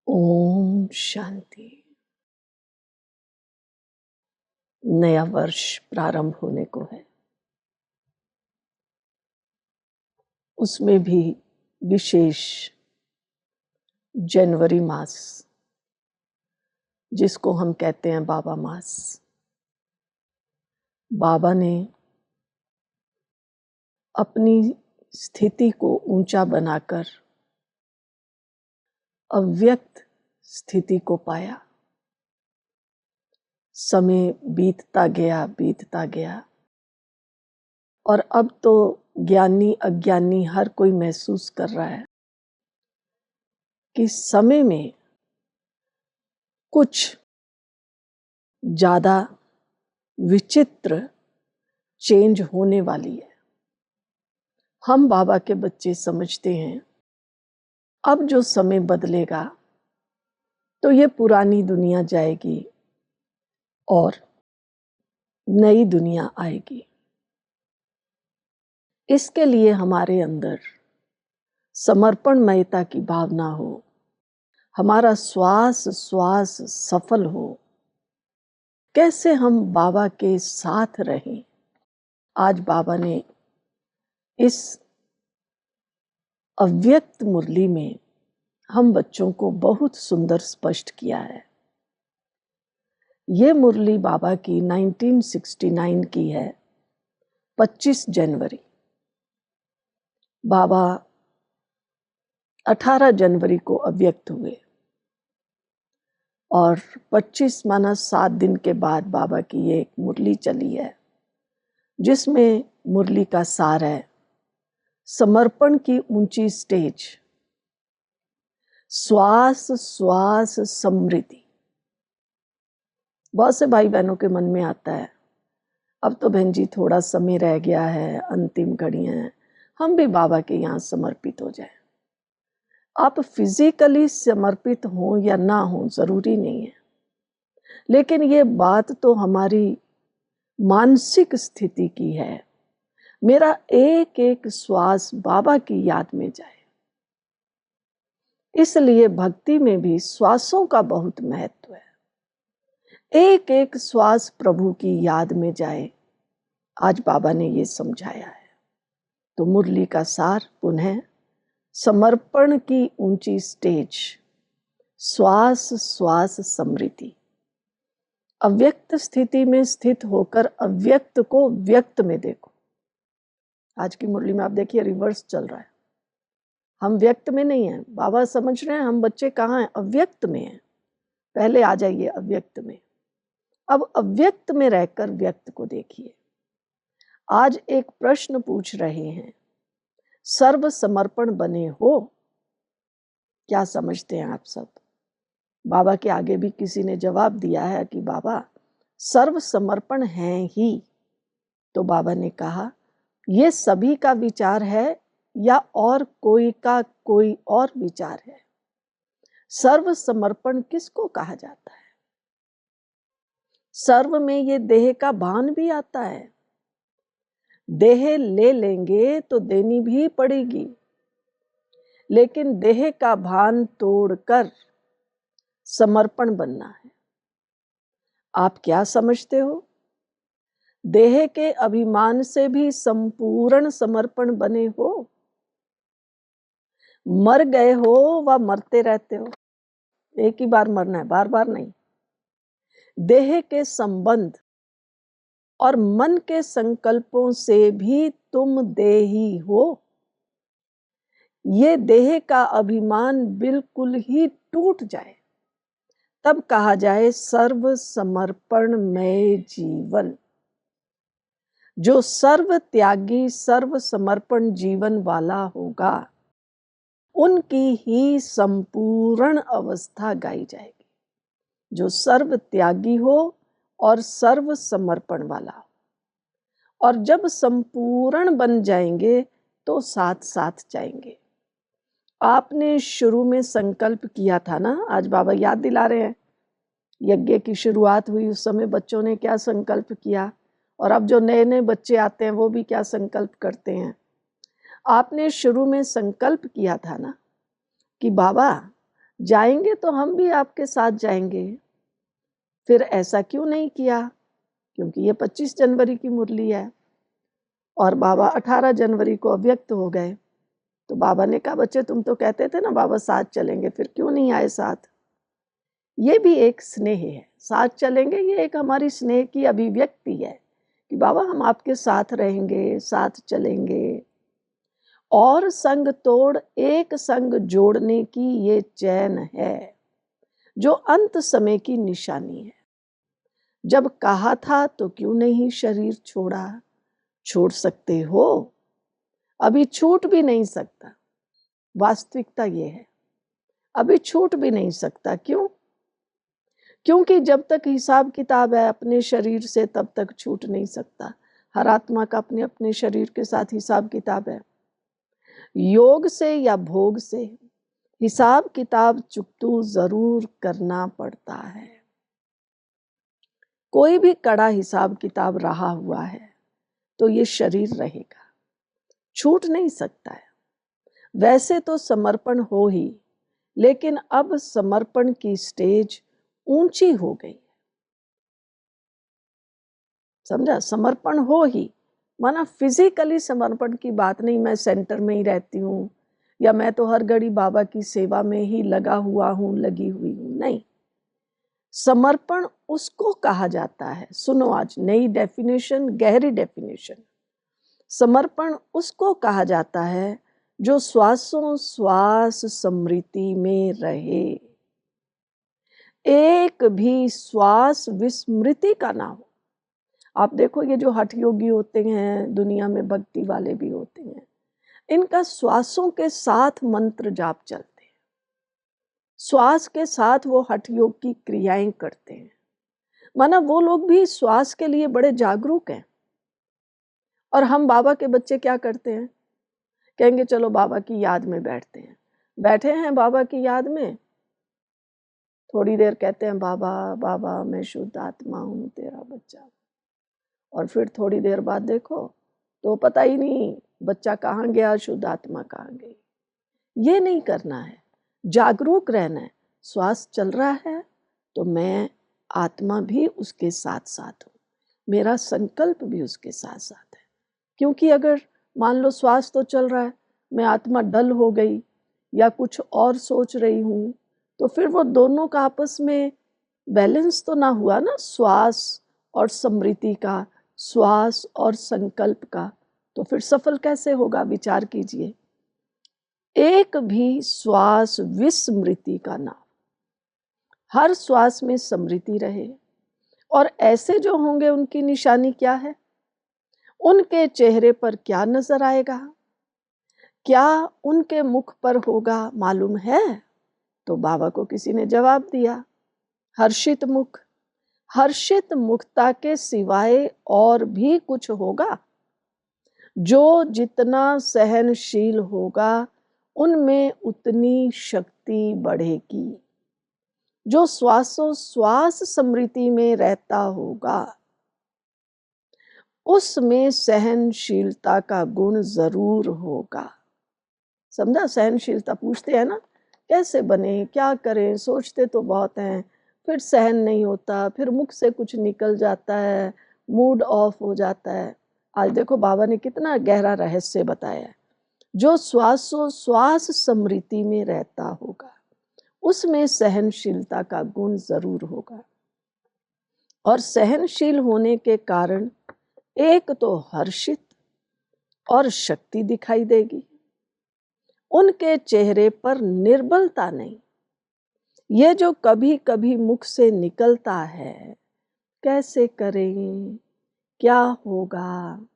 ओम शांति। नया वर्ष प्रारंभ होने को है, उसमें भी विशेष जनवरी मास जिसको हम कहते हैं बाबा मास। बाबा ने अपनी स्थिति को ऊंचा बनाकर अव्यक्त स्थिति को पाया। समय बीतता गया और अब तो ज्ञानी अज्ञानी हर कोई महसूस कर रहा है कि समय में कुछ ज्यादा विचित्र चेंज होने वाली है। हम बाबा के बच्चे समझते हैं अब जो समय बदलेगा तो ये पुरानी दुनिया जाएगी और नई दुनिया आएगी। इसके लिए हमारे अंदर समर्पणमयता की भावना हो, हमारा श्वास श्वास सफल हो। कैसे हम बाबा के साथ रहें, आज बाबा ने इस अव्यक्त मुरली में हम बच्चों को बहुत सुंदर स्पष्ट किया है। ये मुरली बाबा की 1969 की है, 25 जनवरी। बाबा 18 जनवरी को अव्यक्त हुए और 25 माना 7 दिन के बाद बाबा की ये एक मुरली चली है, जिसमें मुरली का सार है समर्पण की ऊंची स्टेज, श्वास श्वास समृद्धि। बहुत से भाई बहनों के मन में आता है अब तो बहन जी थोड़ा समय रह गया है, अंतिम घड़ियां हैं, हम भी बाबा के यहाँ समर्पित हो जाएं। आप फिजिकली समर्पित हो या ना हो जरूरी नहीं है, लेकिन ये बात तो हमारी मानसिक स्थिति की है। मेरा एक एक श्वास बाबा की याद में जाए। इसलिए भक्ति में भी श्वासों का बहुत महत्व है। एक एक श्वास प्रभु की याद में जाए, आज बाबा ने ये समझाया है। तो मुरली का सार पुनः समर्पण की ऊंची स्टेज, श्वास श्वास समृद्धि। अव्यक्त स्थिति में स्थित होकर अव्यक्त को व्यक्त में देखो। आज की मुरली में आप देखिए रिवर्स चल रहा है। हम व्यक्त में नहीं हैं, बाबा समझ रहे हैं हम बच्चे कहाँ हैं, अव्यक्त में हैं। पहले आ जाइए अव्यक्त में, अब अव्यक्त में रहकर व्यक्त को देखिए। आज एक प्रश्न पूछ रहे हैं, सर्व समर्पण बने हो? क्या समझते हैं आप सब? बाबा के आगे भी किसी ने जवाब दिया है कि बाबा सर्व समर्पण है ही। तो बाबा ने कहा ये सभी का विचार है या और कोई का कोई और विचार है? सर्व समर्पण किसको कहा जाता है? सर्व में ये देह का भान भी आता है। देह ले लेंगे तो देनी भी पड़ेगी, लेकिन देह का भान तोड़कर समर्पण बनना है। आप क्या समझते हो? देह के अभिमान से भी संपूर्ण समर्पण बने हो? मर गए हो व मरते रहते हो, एक ही बार मरना है, बार बार नहीं। देह के संबंध और मन के संकल्पों से भी तुम देही हो। ये देह का अभिमान बिल्कुल ही टूट जाए, तब कहा जाए सर्व समर्पणमय जीवन। जो सर्व त्यागी सर्व समर्पण जीवन वाला होगा, उनकी ही संपूर्ण अवस्था गाई जाएगी। जो सर्व त्यागी हो और सर्व समर्पण वाला हो, और जब संपूर्ण बन जाएंगे तो साथ साथ जाएंगे। आपने शुरू में संकल्प किया था ना, आज बाबा याद दिला रहे हैं। यज्ञ की शुरुआत हुई उस समय बच्चों ने क्या संकल्प किया, और अब जो नए नए बच्चे आते हैं वो भी क्या संकल्प करते हैं। आपने शुरू में संकल्प किया था ना कि बाबा जाएंगे तो हम भी आपके साथ जाएंगे। फिर ऐसा क्यों नहीं किया? क्योंकि ये 25 जनवरी की मुरली है और बाबा 18 जनवरी को अव्यक्त हो गए। तो बाबा ने कहा, बच्चे तुम तो कहते थे ना बाबा साथ चलेंगे, फिर क्यों नहीं आए साथ? ये भी एक स्नेह है, साथ चलेंगे, ये एक हमारी स्नेह की अभिव्यक्ति है कि बाबा हम आपके साथ रहेंगे, साथ चलेंगे। और संग तोड़ एक संग जोड़ने की ये चैन है जो अंत समय की निशानी है। जब कहा था तो क्यों नहीं शरीर छोड़ा? छोड़ सकते हो, अभी छूट भी नहीं सकता। वास्तविकता ये है, अभी छूट भी नहीं सकता। क्यों? क्योंकि जब तक हिसाब किताब है अपने शरीर से तब तक छूट नहीं सकता। हर आत्मा का अपने अपने शरीर के साथ हिसाब किताब है। योग से या भोग से हिसाब किताब चुकतू जरूर करना पड़ता है। कोई भी कड़ा हिसाब किताब रहा हुआ है तो ये शरीर रहेगा, छूट नहीं सकता है। वैसे तो समर्पण हो ही, लेकिन अब समर्पण की स्टेज ऊंची हो गई। समझा? समर्पण हो ही माना फिजिकली समर्पण की बात नहीं, मैं सेंटर में ही रहती हूँ या मैं तो हर घड़ी बाबा की सेवा में ही लगा हुआ हूँ, लगी हुई हूँ, नहीं। समर्पण उसको कहा जाता है, सुनो आज नई डेफिनेशन, गहरी डेफिनेशन। समर्पण उसको कहा जाता है जो श्वासों श्वास स्मृति में रहे, एक भी श्वास विस्मृति का ना हो। आप देखो ये जो हठ योगी होते हैं, दुनिया में भक्ति वाले भी होते हैं, इनका श्वासों के साथ मंत्र जाप चलते हैं, श्वास के साथ वो हठ योग की क्रियाएं करते हैं। माना वो लोग भी श्वास के लिए बड़े जागरूक हैं। और हम बाबा के बच्चे क्या करते हैं? कहेंगे चलो बाबा की याद में बैठते हैं। बैठे हैं बाबा की याद में, थोड़ी देर कहते हैं बाबा बाबा मैं शुद्ध आत्मा हूँ, तेरा बच्चा। और फिर थोड़ी देर बाद देखो तो पता ही नहीं बच्चा कहाँ गया, शुद्ध आत्मा कहाँ गई। ये नहीं करना है, जागरूक रहना है। श्वास चल रहा है तो मैं आत्मा भी उसके साथ साथ हूँ, मेरा संकल्प भी उसके साथ साथ है। क्योंकि अगर मान लो श्वास तो चल रहा है, मैं आत्मा डल हो गई या कुछ और सोच रही हूँ, तो फिर वो दोनों का आपस में बैलेंस तो ना हुआ ना, श्वास और स्मृति का, श्वास और संकल्प का। तो फिर सफल कैसे होगा? विचार कीजिए। एक भी श्वास विस्मृति का ना, हर श्वास में स्मृति रहे। और ऐसे जो होंगे उनकी निशानी क्या है? उनके चेहरे पर क्या नजर आएगा, क्या उनके मुख पर होगा मालूम है? तो बाबा को किसी ने जवाब दिया, हर्षित मुख। हर्षित मुखता के सिवाय और भी कुछ होगा? जो जितना सहनशील होगा उनमें उतनी शक्ति बढ़ेगी। जो श्वासों श्वास स्मृति में रहता होगा उसमें सहनशीलता का गुण जरूर होगा। समझा? सहनशीलता पूछते हैं ना कैसे बने, क्या करें, सोचते तो बहुत हैं, फिर सहन नहीं होता, फिर मुख से कुछ निकल जाता है, मूड ऑफ हो जाता है। आज देखो बाबा ने कितना गहरा रहस्य बताया है। जो श्वासों श्वास स्मृति में रहता होगा उसमें सहनशीलता का गुण जरूर होगा। और सहनशील होने के कारण एक तो हर्षित और शक्ति दिखाई देगी, उनके चेहरे पर निर्बलता नहीं। ये जो कभी कभी मुख से निकलता है, कैसे करें, क्या होगा,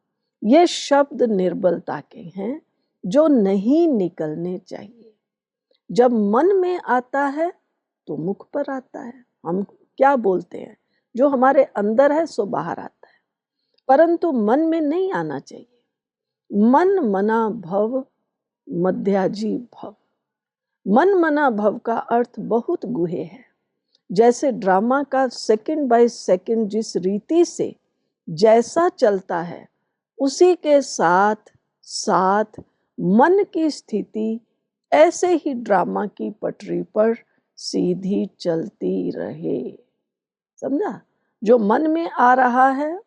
ये शब्द निर्बलता के हैं जो नहीं निकलने चाहिए। जब मन में आता है तो मुख पर आता है, हम क्या बोलते हैं, जो हमारे अंदर है सो बाहर आता है, परंतु मन में नहीं आना चाहिए। मन मना भव मध्याजी भव। मन मना भव का अर्थ बहुत गुहे है। जैसे ड्रामा का सेकंड बाय सेकंड जिस रीति से जैसा चलता है उसी के साथ साथ मन की स्थिति ऐसे ही ड्रामा की पटरी पर सीधी चलती रहे। समझा? जो मन में आ रहा है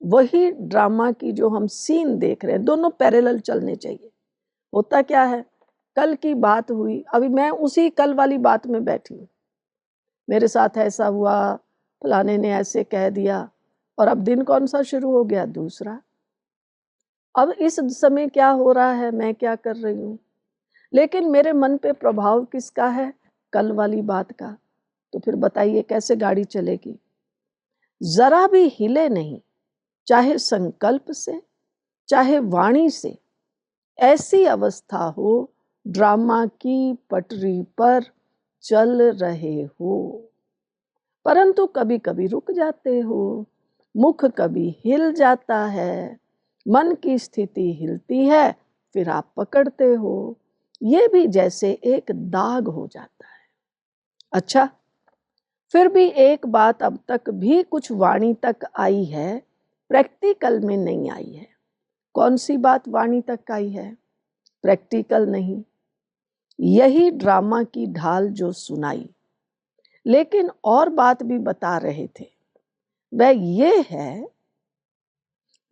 वही ड्रामा की जो हम सीन देख रहे हैं, दोनों पैरेलल चलने चाहिए। होता क्या है, कल की बात हुई, अभी मैं उसी कल वाली बात में बैठी हूँ, मेरे साथ ऐसा हुआ, फलाने ने ऐसे कह दिया, और अब दिन कौन सा शुरू हो गया, दूसरा। अब इस समय क्या हो रहा है, मैं क्या कर रही हूँ, लेकिन मेरे मन पे प्रभाव किसका है, कल वाली बात का। तो फिर बताइए कैसे गाड़ी चलेगी। जरा भी हिले नहीं, चाहे संकल्प से चाहे वाणी से, ऐसी अवस्था हो ड्रामा की पटरी पर चल रहे हो, परंतु कभी कभी रुक जाते हो, मुख कभी हिल जाता है, मन की स्थिति हिलती है, फिर आप पकड़ते हो, ये भी जैसे एक दाग हो जाता है। अच्छा, फिर भी एक बात अब तक भी कुछ वाणी तक आई है, प्रैक्टिकल में नहीं आई है। कौन सी बात वाणी तक आई है, प्रैक्टिकल नहीं, यही ड्रामा की ढाल जो सुनाई, लेकिन और बात भी बता रहे थे, वह ये है,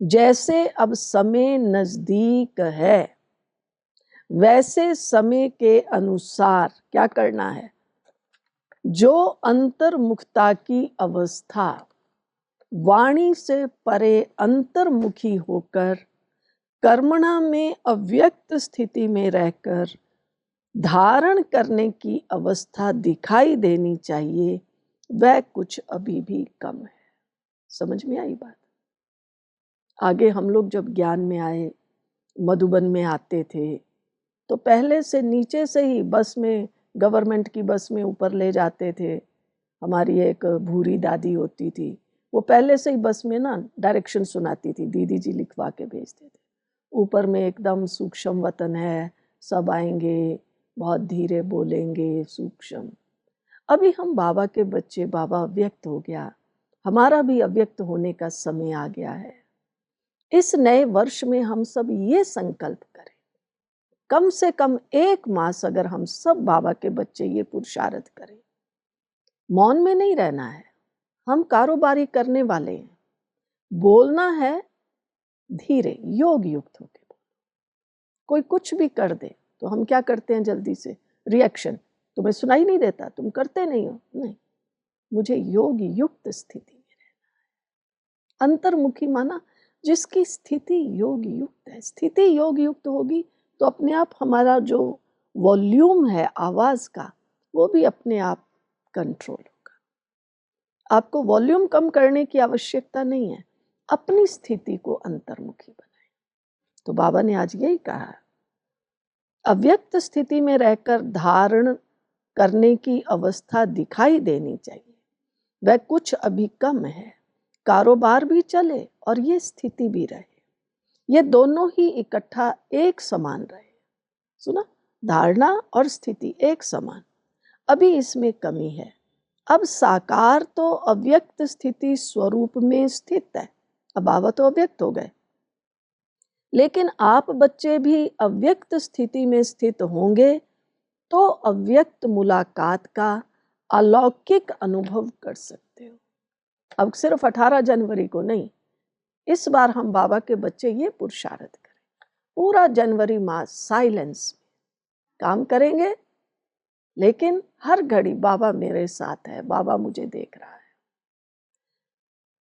जैसे अब समय नजदीक है वैसे समय के अनुसार क्या करना है, जो अंतर्मुखता की अवस्था वाणी से परे अंतर्मुखी होकर कर्मणा में अव्यक्त स्थिति में रहकर धारण करने की अवस्था दिखाई देनी चाहिए, वह कुछ अभी भी कम है। समझ में आई बात? आगे हम लोग जब ज्ञान में आए, मधुबन में आते थे, तो पहले से नीचे से ही बस में, गवर्नमेंट की बस में ऊपर ले जाते थे। हमारी एक भूरी दादी होती थी, वो पहले से ही बस में ना डायरेक्शन सुनाती थी, दीदी जी लिखवा के भेजते थे। ऊपर में एकदम सूक्ष्म वतन है, सब आएंगे, बहुत धीरे बोलेंगे, सूक्ष्म। अभी हम बाबा के बच्चे, बाबा अव्यक्त हो गया, हमारा भी अव्यक्त होने का समय आ गया है। इस नए वर्ष में हम सब ये संकल्प करें, कम से कम 1 मास अगर हम सब बाबा के बच्चे ये पुरुषार्थ करें, मौन में नहीं रहना है, हम कारोबारी करने वाले हैं, बोलना है धीरे, योग युक्त होकर। कोई कुछ भी कर दे तो हम क्या करते हैं, जल्दी से रिएक्शन, तुम्हें सुनाई नहीं देता, तुम करते नहीं हो, नहीं, मुझे योग युक्त स्थिति में रहना है। अंतर्मुखी माना जिसकी स्थिति योग युक्त है। स्थिति योग युक्त होगी तो अपने आप हमारा जो वॉल्यूम है आवाज का, वो भी अपने आप कंट्रोल होगा। आपको वॉल्यूम कम करने की आवश्यकता नहीं है, अपनी स्थिति को अंतर्मुखी बनाए। तो बाबा ने आज यही कहा, अव्यक्त स्थिति में रहकर धारण करने की अवस्था दिखाई देनी चाहिए, वह कुछ अभी कम है, कारोबार भी चले और ये स्थिति भी रहे, ये दोनों ही इकट्ठा एक समान रहे। सुना, धारणा और स्थिति एक समान, अभी इसमें कमी है। अब साकार तो अव्यक्त स्थिति स्वरूप में स्थित है, अब बाबा तो अव्यक्त हो गए, लेकिन आप बच्चे भी अव्यक्त स्थिति में स्थित होंगे तो अव्यक्त मुलाकात का अलौकिक अनुभव कर सकते हो। अब सिर्फ 18 जनवरी को नहीं, इस बार हम बाबा के बच्चे ये पुरुषार्थ करें, पूरा जनवरी मास साइलेंस में काम करेंगे, लेकिन हर घड़ी बाबा मेरे साथ है, बाबा मुझे देख रहा है।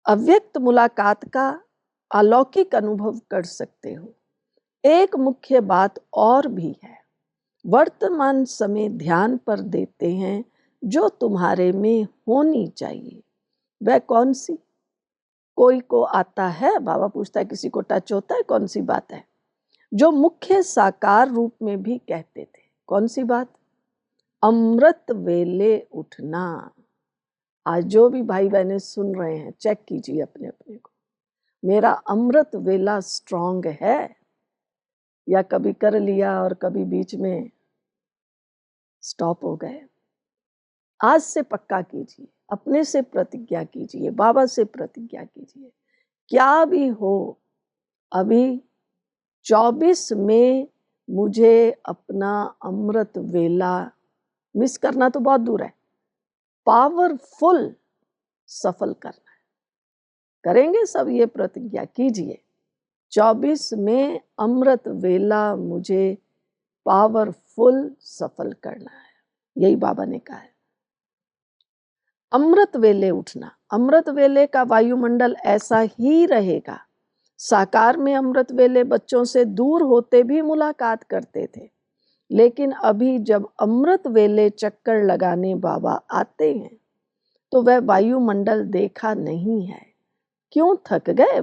अव्यक्त मुलाकात का अलौकिक अनुभव कर सकते हो। एक मुख्य बात और भी है, वर्तमान समय ध्यान पर देते हैं जो तुम्हारे में होनी चाहिए, वह कौन सी? कोई को आता है, बाबा पूछता है किसी को टच होता है, कौन सी बात है? जो मुख्य साकार रूप में भी कहते थे, कौन सी बात? अमृत वेले उठना। आज जो भी भाई बहनें सुन रहे हैं, चेक कीजिए अपने अपने को, मेरा अमृत वेला स्ट्रांग है या कभी कर लिया और कभी बीच में स्टॉप हो गए? आज से पक्का कीजिए, अपने से प्रतिज्ञा कीजिए, बाबा से प्रतिज्ञा कीजिए, क्या भी हो, अभी 24 में मुझे अपना अमृत वेला मिस करना तो बहुत दूर है, पावरफुल सफल करना है। करेंगे सब ये प्रतिज्ञा कीजिए, 24 में अमृत वेला मुझे पावरफुल सफल करना है। यही बाबा ने कहा है। अमृत वेले उठना, अमृत वेले का वायुमंडल ऐसा ही रहेगा। साकार में अमृत वेले बच्चों से दूर होते भी मुलाकात करते थे, लेकिन अभी जब अमृत वेले चक्कर लगाने बाबा आते हैं तो वह वायुमंडल देखा नहीं है। क्यों थक गए?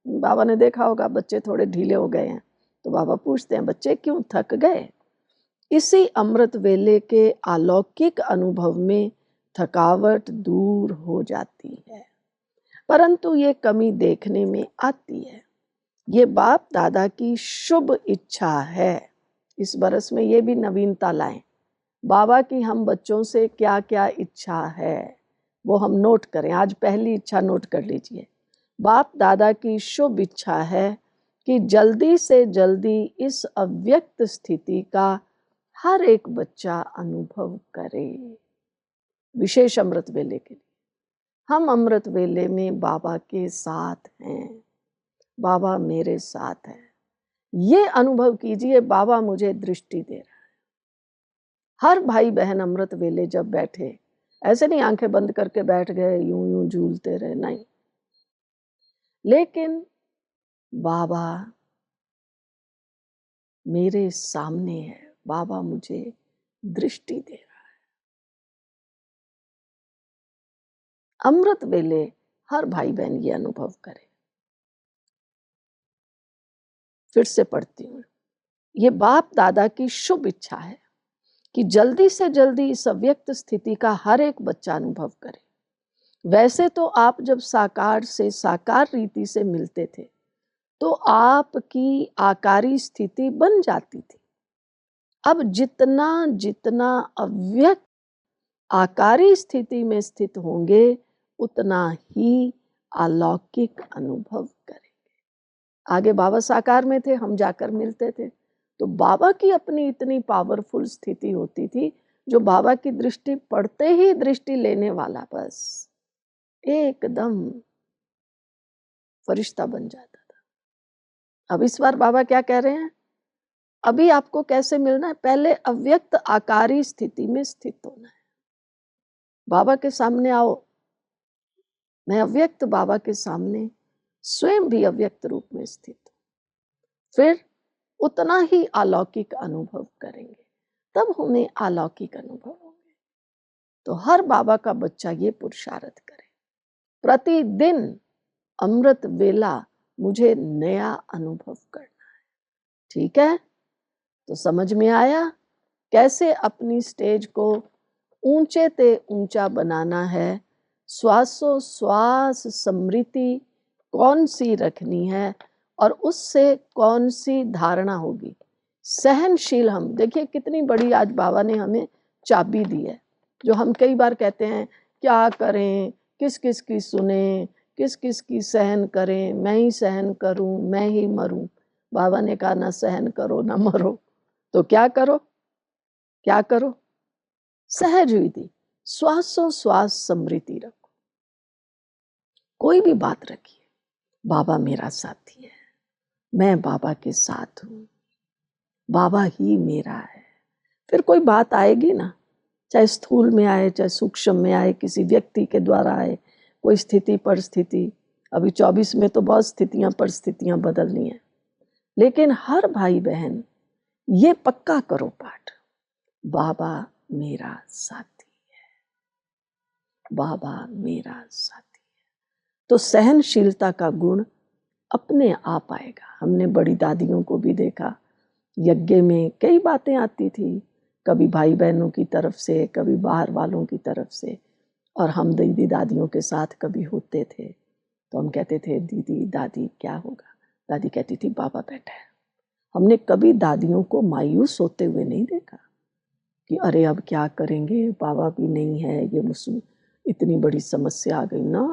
बाबा ने देखा होगा बच्चे थोड़े ढीले हो गए हैं, तो बाबा पूछते हैं बच्चे क्यों थक गए? इसी अमृत वेले के अलौकिक अनुभव में थकावट दूर हो जाती है, परंतु ये कमी देखने में आती है। ये बाप दादा की शुभ इच्छा है। इस बरस में ये भी नवीनता लाएं, बाबा की हम बच्चों से क्या क्या इच्छा है वो हम नोट करें। आज पहली इच्छा नोट कर लीजिए। बाप दादा की शुभ इच्छा है कि जल्दी से जल्दी इस अव्यक्त स्थिति का हर एक बच्चा अनुभव करे। विशेष अमृत वेले के लिए हम अमृत वेले में बाबा के साथ हैं, बाबा मेरे साथ है। ये अनुभव कीजिए, बाबा मुझे दृष्टि दे रहा है। हर भाई बहन अमृत वेले जब बैठे, ऐसे नहीं आंखें बंद करके बैठ गए यूं यूं झूलते रहे, नहीं, लेकिन बाबा मेरे सामने है, बाबा मुझे दृष्टि दे रहा है। अमृत वेले हर भाई बहन ये अनुभव करे। फिर से पढ़ती हूँ। ये बाप दादा की शुभ इच्छा है कि जल्दी से जल्दी इस अव्यक्त स्थिति का हर एक बच्चा अनुभव करे। वैसे तो आप जब साकार से साकार रीति से मिलते थे तो आपकी आकारी स्थिति बन जाती थी। अब जितना जितना अव्यक्त आकारी स्थिति में स्थित होंगे उतना ही अलौकिक अनुभव करेंगे। आगे बाबा साकार में थे, हम जाकर मिलते थे तो बाबा की अपनी इतनी पावरफुल स्थिति होती थी, जो बाबा की दृष्टि पड़ते ही दृष्टि लेने वाला बस एकदम फरिश्ता बन जाता था। अब इस बार बाबा क्या कह रहे हैं? अभी आपको कैसे मिलना है? पहले अव्यक्त आकारी स्थिति में स्थित होना है। बाबा के सामने आओ। मैं अव्यक्त बाबा के सामने स्वयं भी अव्यक्त रूप में स्थित हूं, फिर उतना ही अलौकिक अनुभव करेंगे, तब हमें अलौकिक अनुभव होंगे। तो हर बाबा का बच्चा ये पुरुषार्थ करे, प्रतिदिन अमृत वेला मुझे नया अनुभव करना है। ठीक है, तो समझ में आया कैसे अपनी स्टेज को ऊंचे ते ऊंचा बनाना है। श्वासोश्वास स्मृति कौन सी रखनी है और उससे कौन सी धारणा होगी। सहनशील हम, देखिए कितनी बड़ी आज बाबा ने हमें चाबी दी है, जो हम कई बार कहते हैं क्या करें, किस किस की सुने, किस किस की सहन करें, मैं ही सहन करूं, मैं ही मरूं। बाबा ने कहा ना सहन करो ना मरो, तो क्या करो, क्या करो? सहज हुई थी, श्वासोश्वास स्मृति रखो। कोई भी बात रखिए, बाबा मेरा साथी है, मैं बाबा के साथ हूं, बाबा ही मेरा है। फिर कोई बात आएगी ना, चाहे स्थूल में आए चाहे सूक्ष्म में आए, किसी व्यक्ति के द्वारा आए, कोई स्थिति परिस्थिति। अभी 24 में तो बहुत स्थितियां परिस्थितियां बदलनी है, लेकिन हर भाई बहन ये पक्का करो पाठ, बाबा मेरा साथी है, बाबा मेरा साथी है। तो सहनशीलता का गुण अपने आप आएगा। हमने बड़ी दादियों को भी देखा, यज्ञ में कई बातें आती थी, कभी भाई बहनों की तरफ से, कभी बाहर वालों की तरफ से, और हम दीदी दादियों के साथ कभी होते थे तो हम कहते थे दीदी दादी क्या होगा? दादी कहती थी बाबा बैठा है। हमने कभी दादियों को मायूस होते हुए नहीं देखा कि अरे अब क्या करेंगे, बाबा भी नहीं है, ये इतनी बड़ी समस्या आ गई ना।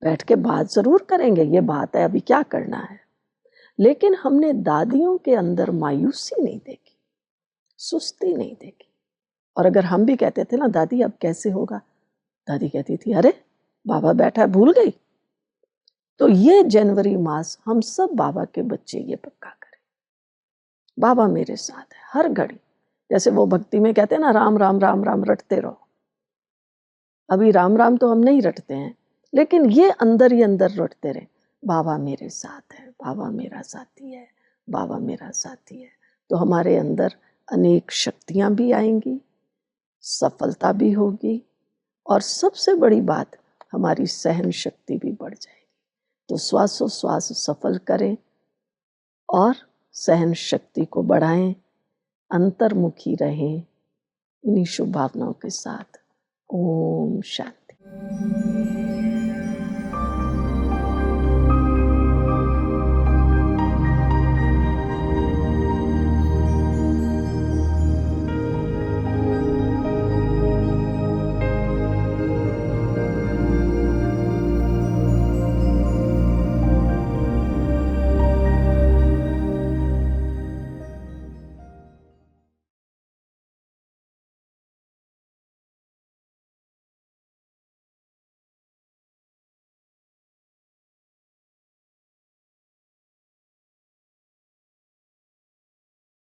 बैठ के बात जरूर करेंगे, ये बात है, अभी क्या करना है। लेकिन हमने दादियों के अंदर मायूसी नहीं देखी, सुस्ती नहीं देखी। और अगर हम भी कहते थे ना दादी अब कैसे होगा, दादी कहती थी अरे बाबा बैठा है, भूल गई। तो ये जनवरी मास हम सब बाबा के बच्चे ये पक्का करें, बाबा मेरे साथ है हर घड़ी। जैसे वो भक्ति में कहते हैं ना राम राम राम राम रटते रहो। अभी राम राम तो हम नहीं रटते हैं, लेकिन ये अंदर ही अंदर रटते रहे, बाबा मेरे साथ है, बाबा मेरा साथी है, बाबा मेरा साथी है। तो हमारे अंदर अनेक शक्तियां भी आएंगी, सफलता भी होगी, और सबसे बड़ी बात हमारी सहन शक्ति भी बढ़ जाएगी। तो श्वासोश्वास सफल करें और सहन शक्ति को बढ़ाएं, अंतर्मुखी रहें। इन्हीं शुभ भावनाओं के साथ ओम शांति।